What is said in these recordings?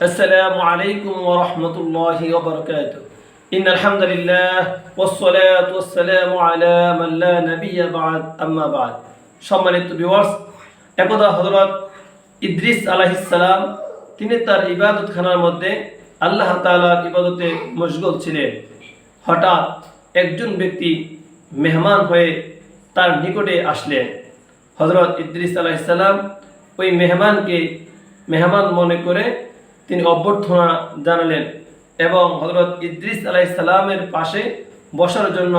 السلام عليكم ورحمة الله وبركاته إن الحمد لله والصلاة والسلام على من لا نبي بعد أما بعد সম্মানিত ভিউয়ার্স একদা হযরত ইদ্রিস আলাইহিস সালাম তিনি তার ইবাদতখানার মধ্যে আল্লাহ তাআলার ইবাদতে মশগুল ছিলেন। হঠাৎ একজন ব্যক্তি মেহমান হয়ে তার নিকটে আসলেন। হযরত ইদ্রিস আলাইহিস সালাম ওই মেহমানকে মেহমান মনে করে তিনি অভ্যর্থনা জানালেন এবং হযরত ইদ্রিস আলাইহিস সালামের পাশে বসার জন্য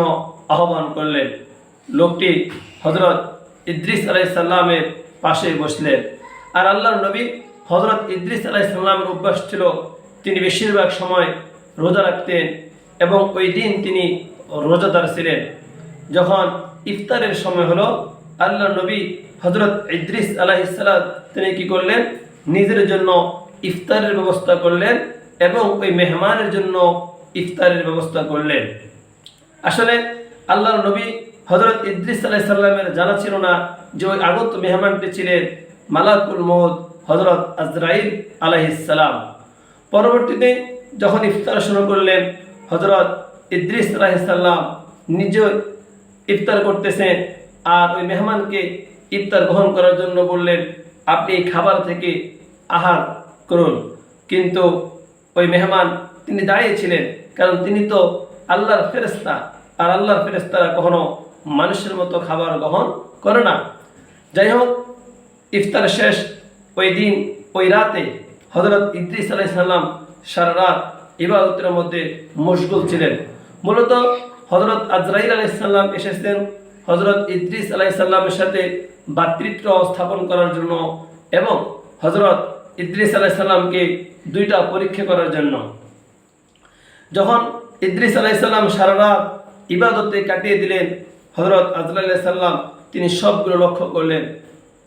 আহ্বান করলেন। লোকটি হযরত ইদ্রিস আলাইহিস সালামের পাশে বসলেন। আর আল্লাহর নবী হযরত ইদ্রিস আলাইহিস সালামের অভ্যাস ছিল তিনি বেশিরভাগ সময় রোজা রাখতেন এবং ওই দিন তিনি রোজাদার ছিলেন। যখন ইফতারের সময় হলো, আল্লাহর নবী হযরত ইদ্রিস আলাইহিস সালাম তিনি কি করলেন, নিজের জন্য ইফতারের ব্যবস্থা করলেন এবং ওই মেহমানের জন্য ইফতারের ব্যবস্থা করলেন। আসলে আল্লাহর নবী হযরত ইদ্রিস আলাইহিস সালামের জানা ছিল না যে ওই আগত মেহমানটি ছিলেন মালাকুল মউত হযরত আজরাইল আলাইহিস সালাম। পরবর্তীতে যখন ইফতার শুরু করলেন, হযরত ইদ্রিস আলাইহিস সালাম নিজে ইফতার করতেছেন আর ওই মেহমানকে ইফতার গ্রহণ করার জন্য বললেন, আপনি এই খাবার থেকে আহার করুন। কিন্তু ওই মেহমান তিনি দাঁড়িয়েছিলেন, কারণ তিনি তো আল্লাহর ফেরেশতা, আর আল্লাহর ফেরেশতারা কখনো মানুষের মতো খাবার গ্রহণ করে না। যাই হোক, ইফতার শেষ ওই দিন ওই রাতে হযরত ইদ্রিস আলাইহিস সালাম সারা রাত ইবাদতের মধ্যে মশগুল ছিলেন। মূলত হযরত আজরাইল আলাইহিস সালাম এসেছেন হযরত ইদ্রিস আলাইহিস সালামের সাথে ভ্রাতৃত্ব স্থাপন করার জন্য এবং হযরত ইদ্রিস আলাইহিস সালামকে দুইটা পরীক্ষা করার জন্য। যখন ইদ্রিস আলাইহিস সালাম সারা রাত ইবাদতে কাটিয়ে দিলেন, হযরত আজরাইল আলাইহিস সালাম তিনি সবগুলো লক্ষ্য করলেন।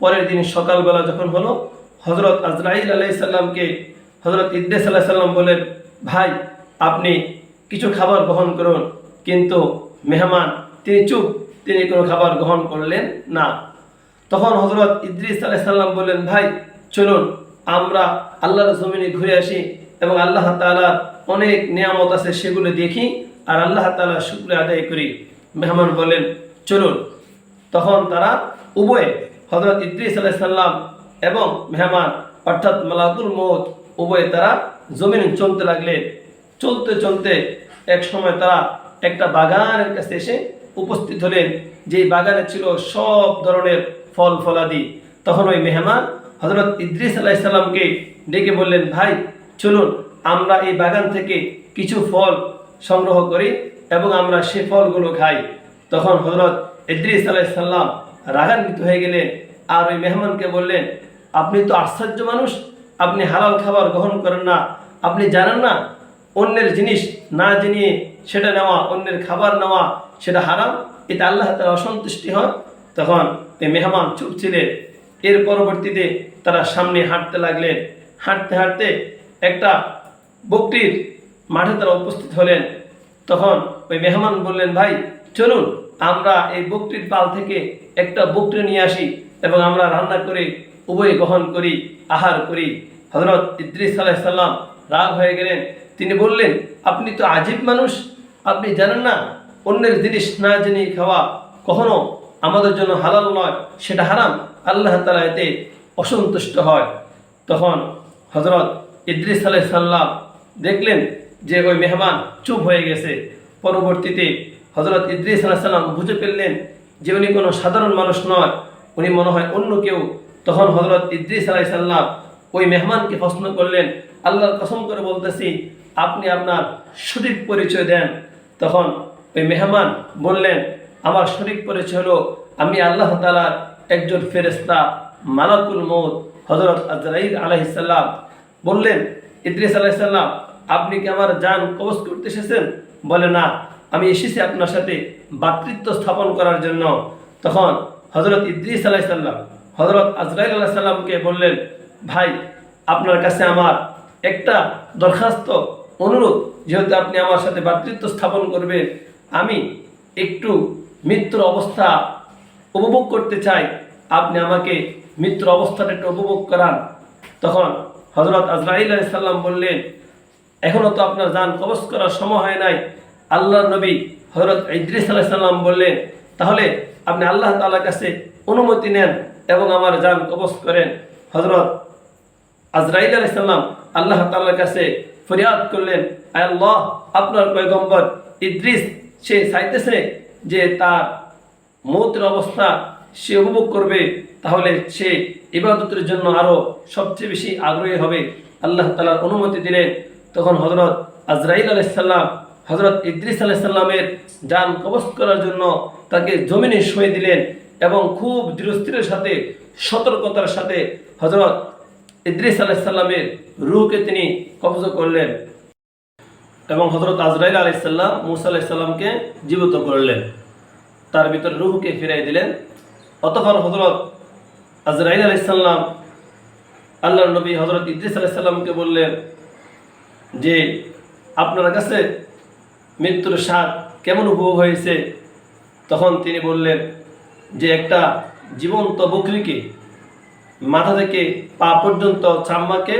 পরের দিন সকালবেলা যখন হলো, হযরত আজরাইল আলাইহিস সালামকে হযরত ইদ্রিস আলাইহিস সালাম বলেন, ভাই আপনি কিছু খাবার গ্রহণ করুন। কিন্তু মেহমান তিনি চুপ, তিনি কোনো খাবার গ্রহণ করলেন না। তখন হযরত ইদ্রিস আলাইহিস সালাম বললেন, ভাই চলুন আমরা আল্লাহর জমিনে ঘুরে আসি এবং আল্লাহ তাআলার অনেক নিয়ামত আছে সেগুলো দেখি আর আল্লাহ তাআলার শুকরিয়া আদায় করি। মেহমান বলেন, চলুন। তখন তারা উভয়ে হযরত ইদ্রিস আলাইহিস সালাম এবং মেহমান অর্থাৎ মালাকুল মউত উভয়ে তারা জমিনে চলতে লাগলেন। চলতে চলতে এক সময় তারা একটা বাগানের কাছে এসে উপস্থিত হলেন, যেই বাগানে ছিল সব ধরনের ফল ফলাদি। তখন ওই মেহমান হযরত ইদ্রিস আলাইহিস সালামকে ডেকে বললেন, ভাই চলুন আমরা এই বাগান থেকে কিছু ফল সংগ্রহ করি এবং আমরা সেই ফলগুলো খাই। তখন হযরত ইদ্রিস আলাইহিস সালাম রাগান্বিত হয়ে গেলেন আর ওই মেহমানকে বললেন, আপনি তো আশ্চর্য মানুষ, আপনি হালাল খাবার গ্রহণ করেন না, আপনি জানেন না অন্যের জিনিস না জেনে সেটা নেওয়া, অন্যের খাবার নেওয়া সেটা হারাম, এটা আল্লাহ তাআলা অসন্তুষ্টি হয়। তখন এই মেহমান চুপ ছিলেন। এর পরবর্তীতে তারা সামনে হাঁটতে লাগলেন। হাঁটতে হাঁটতে একটা বকরির মাঠে তারা উপস্থিত হলেন। তখন ওই মেহমান বললেন, ভাই চলুন আমরা এই বকরির পাল থেকে একটা বকরি নিয়ে আসি এবং আমরা রান্না করে উভয় গ্রহণ করি, আহার করি। হযরত ইদ্রিস আলাইহিস সালাম রাগ হয়ে গেলেন। তিনি বললেন, আপনি তো আজীব মানুষ, আপনি জানেন না অন্যের জিনিস না জেনে খাওয়া কখনো আমাদের জন্য হালাল নয়, সেটা হারাম, আল্লাহ তাআলা এতে অসন্তুষ্ট হয়। তখন হযরত ইদ্রিস আলাইহিস সালাম দেখলেন যে ওই মেহমান চুপ হয়ে গেছে। পরবর্তীতে হযরত ইদ্রিস আলাইহিস সালাম বুঝে ফেললেন যে উনি কোনো সাধারণ মানুষ নয়, উনি মনে হয় অন্য কেউ। তখন হযরত ইদ্রিস আলাইহিস সালাম ওই মেহমানকে প্রশ্ন করলেন, আল্লাহর কসম করে বলতেছি আপনি আপনার সঠিক পরিচয় দেন। তখন ওই মেহমান বললেন, আমার সঠিক পরিচয় হলো আমি আল্লাহ তাআলার একজন ফেরেশতা মালাকুল মউত হযরত আজরাইল আলাইহিস সালাম। বললেন, ইদ্রিস আলাইহিস সালাম আপনি কি আমার জান কবজ করতে এসেছেন? বলে, না, আমি এসেছি আপনার সাথে ভ্রাতৃত্ব স্থাপন করার জন্য। তখন হযরত ইদ্রিস আলাইহিস সালাম হযরত আজরাইল আলাইহিস সালামকে বললেন, ভাই আপনার কাছে আমার একটা দরখাস্ত, অনুরোধ, যেহেতু আপনি আমার সাথে ভ্রাতৃত্ব স্থাপন করবেন, আমি একটু মৃত্যুর অবস্থা উপভোগ করতে চাই, আপনি আমাকে মৃত্যুর অবস্থাটা একটু উপভোগ করান। তখন হযরত আজরাইল আলাইহিস সালাম বললেন, এখনো তো আপনার জান কবজ করার সময় হয় নাই। আল্লাহর নবী হযরত ইদ্রিস আলাইহিস সালাম বললেন, তাহলে আপনি আল্লাহ তাআলার কাছে অনুমতি নেন এবং আমার জান কবজ করেন। হযরত আজরাইল আলাইহিস সালাম আল্লাহ তাআলার কাছে ফরিয়াদ করলেন, আয় আল্লাহ, আপনার পয়গম্বর ইদ্রিস সে চাইতেছে যে তার মৌতের অবস্থা সে উপভোগ করবে, তাহলে সে ইবাদতের জন্য আরো সবচেয়ে বেশি আগ্রহী হবে। আল্লাহ তাআলার অনুমতি দিলেন। তখন হযরত আজরাইল আলাইহিস সালাম হযরত ইদ্রিস আলাইহিস সালামের জান কবজ করার জন্য তাকে জমিনে শুঁয়ে দিলেন এবং খুব দৃঢ়স্থিরের সাথে সতর্কতার সাথে হযরত ইদ্রিস আলাইহিস সালামের রূহকে তিনি কবজ করলেন এবং হযরত আজরাইল আলাইহিস সালাম মূসা আলাইহিস সালামকে জীবিত করলেন, তার ভিতর রূহকে ফিরাই দিলেন। অতঃপর হযরত আজরাইল আলাইহিস সালাম আল্লাহর নবী হযরত ইদ্রিস আলাইহিস সালামকে বললেন যে আপনার কাছে মৃত্যুর স্বাদ কেমন উপভোগ হয়েছে? তখন তিনি বললেন যে একটা জীবন্ত বকরিকে মাথা থেকে পা পর্যন্ত চামড়াকে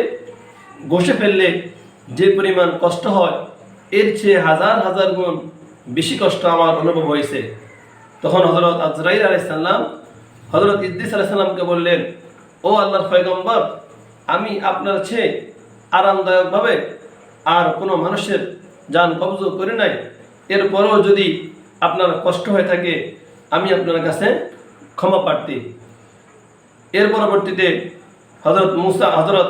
ঘষে ফেললে যে পরিমাণ কষ্ট হয়, এর চেয়ে হাজার হাজার গুণ বেশি কষ্ট আমার অনুভব হয়েছে। তখন হযরত আজরাইল আলাইহিস সালাম হযরত ইদ্রিস আলাইহিস সালামকে বললেন, ও আল্লাহর পয়গম্বর, আমি আপনার চেয়ে আরামদায়কভাবে আর কোনো মানুষের জান কবজ করি নাই, এরপরেও যদি আপনার কষ্ট হয়ে থাকে আমি আপনার কাছে ক্ষমা প্রার্থী। এর পরবর্তীতে হযরত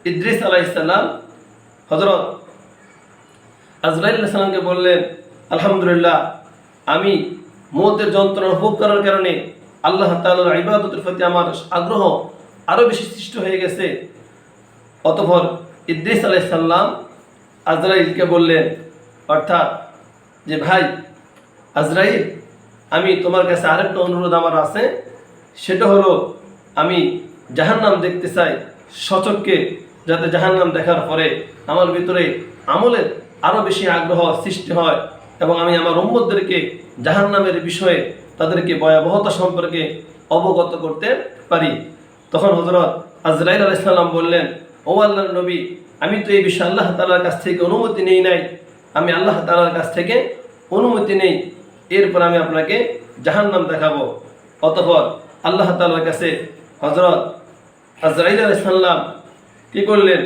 ইদ্রিস আলাইহিস সালাম হযরত আজরাইল আলাইহিস সালামকে বললেন, আলহামদুলিল্লাহ, আমি মওতের যন্ত্রণা ভোগ করার কারণে আল্লাহ তাআলার ইবাদতের প্রতি আমার আগ্রহ আরো বেশি সৃষ্টি হয়ে গেছে। অতঃপর ইদ্রিস আলাইহিস সালাম আজরাইলকে বললেন, অর্থাৎ যে ভাই আজরাইল, আমি তোমার কাছে আরেকটা অনুরোধ আমার আছে, সেটা হলো আমি জাহান্নাম দেখতে চাই সচক্ষে, যাতে জাহান্নাম দেখার পরে আমার ভিতরে আমলের আরো বেশি আগ্রহ সৃষ্টি হয় এবং আমি আমার উম্মতদেরকে জাহান্নামের বিষয়ে তাদেরকে ভয়াবহতা সম্পর্কে অবগত করতে পারি। তখন হযরত আজরাইল আলাইহিস সালাম বললেন, ও আল্লাহর নবী, আমি তো এই বিষয়ে আল্লাহ তাআলার কাছ থেকে অনুমতি নেই নাই, আমি আল্লাহ তাআলার কাছ থেকে অনুমতি নেই, এরপর আমি আপনাকে জাহান্নাম দেখাবো। অতঃপর আল্লাহ তাআলার কাছে হযরত আজরাইল আলাইহিস সালাম কি করলেন?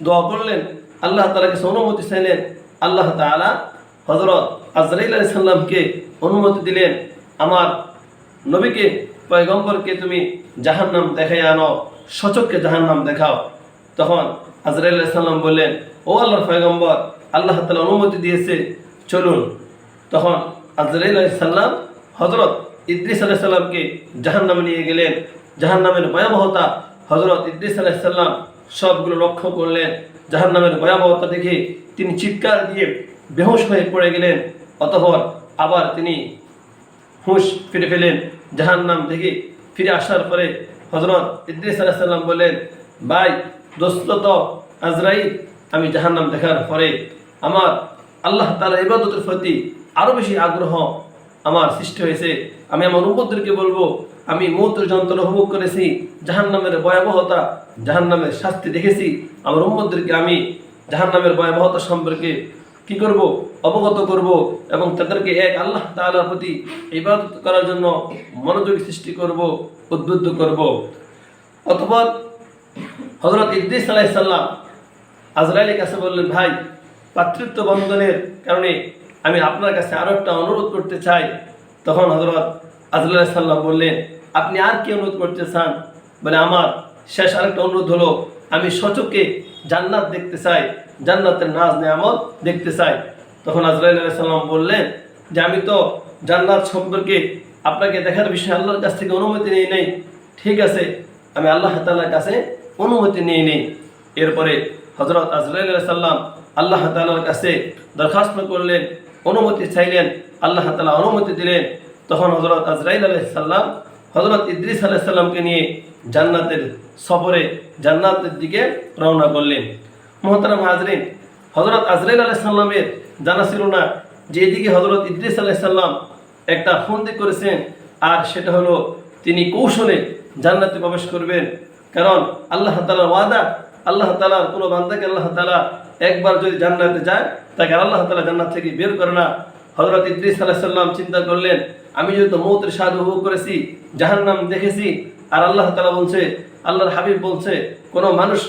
দোয়া করলেন, আল্লাহ তাআলার কাছে অনুমতি চাইলেন। আল্লাহ তাআলা হযরত আজরাইল আলাইহিস সালামকে অনুমতি দিলেন, আমার নবীকে পয়গম্বরকে তুমি জাহান্নাম দেখাই আনো, সচক্ষে জাহান্নাম দেখাও। তখন আজরাইল আলাইহিস সালাম বললেন, ও আল্লাহর পয়গম্বর, আল্লাহ তাআলা অনুমতি দিয়েছে, চলুন। তখন আজরাইল আলাইহিস সালাম হযরত ইদ্রিস আলাইহিস সালামকে জাহান্নামে নিয়ে গেলেন। জাহান্নামের ভয়াবহতা হযরত ইদ্রিস আলাইহিস সালাম সবগুলো লক্ষ্য করলেন। জাহান্নামের ভয়াবহতা দেখে তিনি চিৎকার দিয়ে বেহুশ হয়ে পড়ে গেলেন। অতঃপর আবার তিনি হুঁশ ফিরে পেলেন। জাহান্নাম থেকে ফিরে আসার পরে হযরত ইদ্রিস আলাইহিস সালাম বললেন, ভাই দোস্ত তো আজরাইল, আমি জাহান্নাম দেখার পরে আমার আল্লাহ তাআলার ইবাদতের প্রতি আরো বেশি আগ্রহ আমার সৃষ্টি হয়েছে। আমি আমার উম্মতদেরকে বলবো, আমি মওতের যন্ত্রণা উপভোগ করেছি, জাহান্নামের ভয়াবহতা, জাহান্নামের শাস্তি দেখেছি। আমার উম্মতদেরকে আমি জাহান্নামের ভয়াবহতা সম্পর্কে কি করব? অবগত করব এবং তাদেরকে এক আল্লাহ তাআলার প্রতি ইবাদত করার জন্য মনোযোগী সৃষ্টি করব, উদ্বুদ্ধ করব। অতঃপর হযরত ইদ্রিস আলাইহিস সালাম আজরাইলের কাছে বললেন, ভাই পাতৃত্ব বন্ধনের কারণে আমি আপনার কাছে আরো একটা অনুরোধ করতে চাই। তখন হযরত আজরাইল আলাইহিস সালাম বললেন, আপনি আর কি অনুরোধ করতে চান? বলে, আমার শেষ আরেকটা অনুরোধ হলো, আমি সচক্ষে জান্নাত দেখতে চাই, জান্নাতের নাজ নেয়ামত দেখতে চাই। তখন আজরাইল আলাইহিস সালাম বললেন যে আমি তো জান্নাত সম্পর্কে আপনাকে দেখার বিষয়ে আল্লাহর কাছ থেকে অনুমতি নেই নাই। ঠিক আছে, আমি আল্লাহ তাআলার কাছে অনুমতি নিয়ে নেই। এরপরে হযরত আজরাইল আলাইহিস সালাম আল্লাহ তাআলার কাছে দরখাস্ত করলেন, অনুমতি চাইলেন। আল্লাহ তাআলা অনুমতি দিলেন। তখন হযরত আজরাইল আলাইহিস সালাম হযরত ইদ্রিস আলাইহিস সালামকে নিয়ে জান্নাতের সফরে জান্নাতের দিকে রওনা করলেন। মুহতারাম হাজরিন, হযরত আজরাইল আলাইহিস সালামের জানা ছিল না যে এদিকে হযরত ইদ্রিস আলাইহিস সালাম একটা ফন্দি করেছেন, আর সেটা হলো তিনি কৌশলে জান্নাতে প্রবেশ করবেন। কারণ আল্লাহ তাআলার ওয়াদা আল্লাহ তাআলার কোনো বান্দাকে আল্লাহ তাআলা একবার যদি জান্নাতে যায় তাকে আল্লাহ তাআলা জান্নাত থেকে বের করে না। হযরত ইদ্রিস আলাইহিস সালাম চিন্তা করলেন, আমি যেহেতু মৌতের স্বাদ উপভোগ করেছি, জাহান্নাম দেখেছি, আর আল্লাহ তাআলা বলছে, আল্লাহর হাবিব বলছে, কোনো মানুষ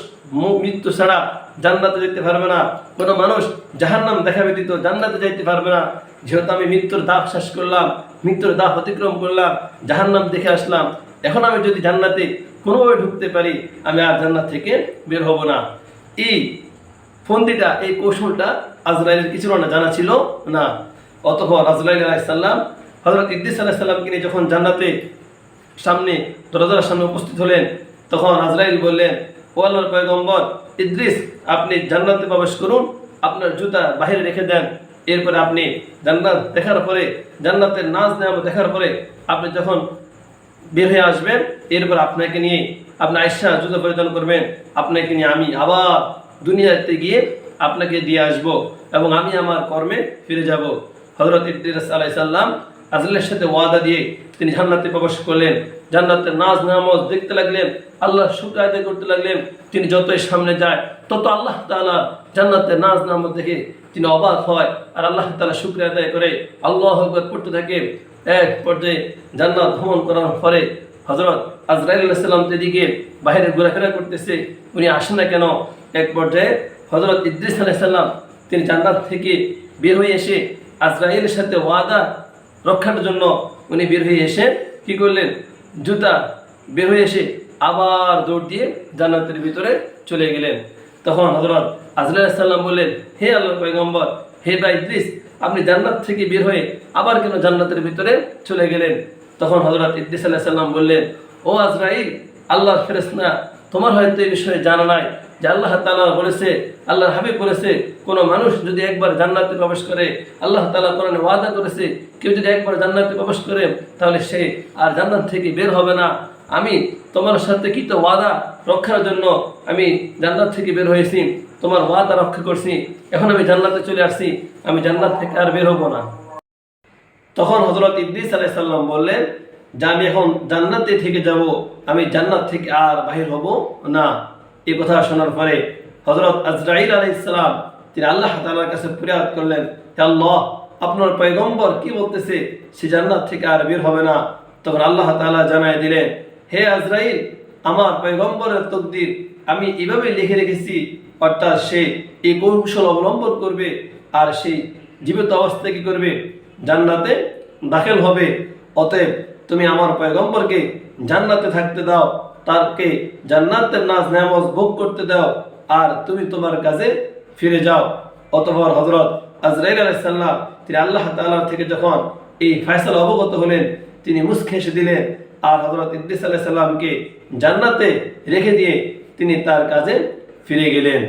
মৃত্যু ছাড়া জান্নাতে যেতে পারবে না, কোনো মানুষ জাহান্নাম দেখা ব্যতীত জান্নাতে যাইতে পারবে না। যেহেতু আমি মৃত্যুর দাপ শেষ করলাম, মৃত্যুর দাপ অতিক্রম করলাম, জাহান্নাম দেখে আসলাম, এখন আমি যদি জান্নাতে কোনোভাবে ঢুকতে পারি, আমি আর জান্নাত থেকে বের হব না। এই ফন্দিটা, এই কৌশলটা আজরাইলের কিছু না, জানা ছিল না। অতঃপর আজরাইল আলাইহিস সালাম হযরত ইদ্রিস আলাইহিস সালামকে নিয়ে যখন জান্নাতে সামনে দরজার সামনে উপস্থিত হলেন, তখন আজরাইল বললেন, ও আল্লাহর পয়গম্বর ইদ্রিস, আপনি জান্নাতে প্রবেশ করুন, আপনার জুতা বাহিরে রেখে দেন। এরপরে আপনি জান্নাত দেখার পরে, জান্নাতের নাজ নেয়ামত দেখার পরে আপনি যখন বের হয়ে আসবেন, এরপর আপনাকে নিয়ে আপনি আয়েশা জুতা পরিধান করবেন, আপনাকে নিয়ে আমি আবার দুনিয়াতে গিয়ে আপনাকে দিয়ে আসব এবং আমি আমার কর্মে ফিরে যাব। হযরত ইদ্রিস আলাইহিস সালাম আজরাইলের সাথে ওয়াদা দিয়ে তিনি জান্নাতে প্রবেশ করলেন, জান্নাতের নাজ নেয়ামত দেখতে লাগলেন, আল্লাহর শুকর আদায় করতে লাগলেন। তিনি যতই সামনে যায় তত আল্লাহ তাআলা জান্নাতের নাজ নেয়ামত দেখে তিনি অবাক হয়, আর আল্লাহ তাআলা শুকর আদায় করে আল্লাহু আকবার পড়তে থাকে। এক পর্যায়ে জান্নাত ভ্রমণ করার পরে হযরত আজরাইল আলাইহিস সালাম যেদিকে বাইরে ঘোরাফেরা করতেছে, উনি আসেন না কেন। এক পর্যায়ে হযরত ইদ্রিস আলাইহিস সালাম তিনি জান্নাত থেকে বের হয়ে এসে আজরাইলের সাথে ওয়াদা রক্ষার জন্য উনি বের হয়ে এসে কি করলেন, জুতা বের হয়ে এসে আবার দৌড় দিয়ে জান্নাতের ভিতরে চলে গেলেন। তখন হযরত আজরাইল আলাইহিস সালাম বললেন, হে আল্লাহর পয়গম্বর, হে ভাই ইদ্রিস, আপনি জান্নাত থেকে বের হয়ে আবার কেন জান্নাতের ভিতরে চলে গেলেন? তখন হযরত ইদ্রিস আলাইহিস সালাম বললেন, ও আজরাইল, আল্লাহর ফেরেশতা, তোমার হয়তো এই বিষয়ে জানা নাই যে আল্লাহ তাআলা বলেছে, আল্লাহর হাবিব বলেছে, কোনো মানুষ যদি একবার জান্নাতে প্রবেশ করে, আল্লাহ তাআলা কোরআনে ওয়াদা করেছে, কেউ যদি একবার জান্নাতে প্রবেশ করে তাহলে সে আর জান্নাত থেকে বের হবে না। আমি তোমার সাথে কৃত ওয়াদা রক্ষার জন্য আমি জান্নাত থেকে বের হয়েছি, তোমার ওয়াদা রক্ষা করছি, এখন আমি জান্নাতে চলে আসছি, আমি জান্নাত থেকে আর বের হব না। তখন হযরত ইদ্রিস আলাইহিস সালাম বললেন যে আমি এখন জান্নাতে থেকে যাব, আমি জান্নাত থেকে আর বাহির হব না। এই কথা শোনার পরে হযরত আজরাইল আলাইহিস সালাম তিনি আল্লাহ তাআলার কাছে ফরিয়াদ করলেন, হে আল্লাহ, আপনার পয়গম্বর কি বলতেছে, সে জান্নাত থেকে আর বের হবে না। তখন আল্লাহ তাআলা জানায় দিলেন, হে আজরাইল, আমার পয়গম্বরের তকদির আমি এভাবে লিখে রেখেছি, অর্থাৎ সে এই কৌশল অবলম্বন করবে আর সেই জীবিত অবস্থায় কি করবে, জান্নাতে দাখিল হবে। অতএব তুমি আমার পয়গম্বরকে জান্নাতে থাকতে দাও, তাকে জান্নাতের নাজ নেয়ামত ভোগ করতে দাও, আর তুমি তোমার কাজে ফিরে যাও। অতঃপর হযরত আজরাইল আলাইহিস সালাম তিনি আল্লাহ তাআলা থেকে যখন এই ফয়সালা অবগত হলেন, তিনি মুচকি হেসে দিলেন, আর হযরত ইদ্রিস আলাইহিস সালামকে জান্নাতে রেখে দিয়ে তিনি তার কাজে ফিরে গেলেন।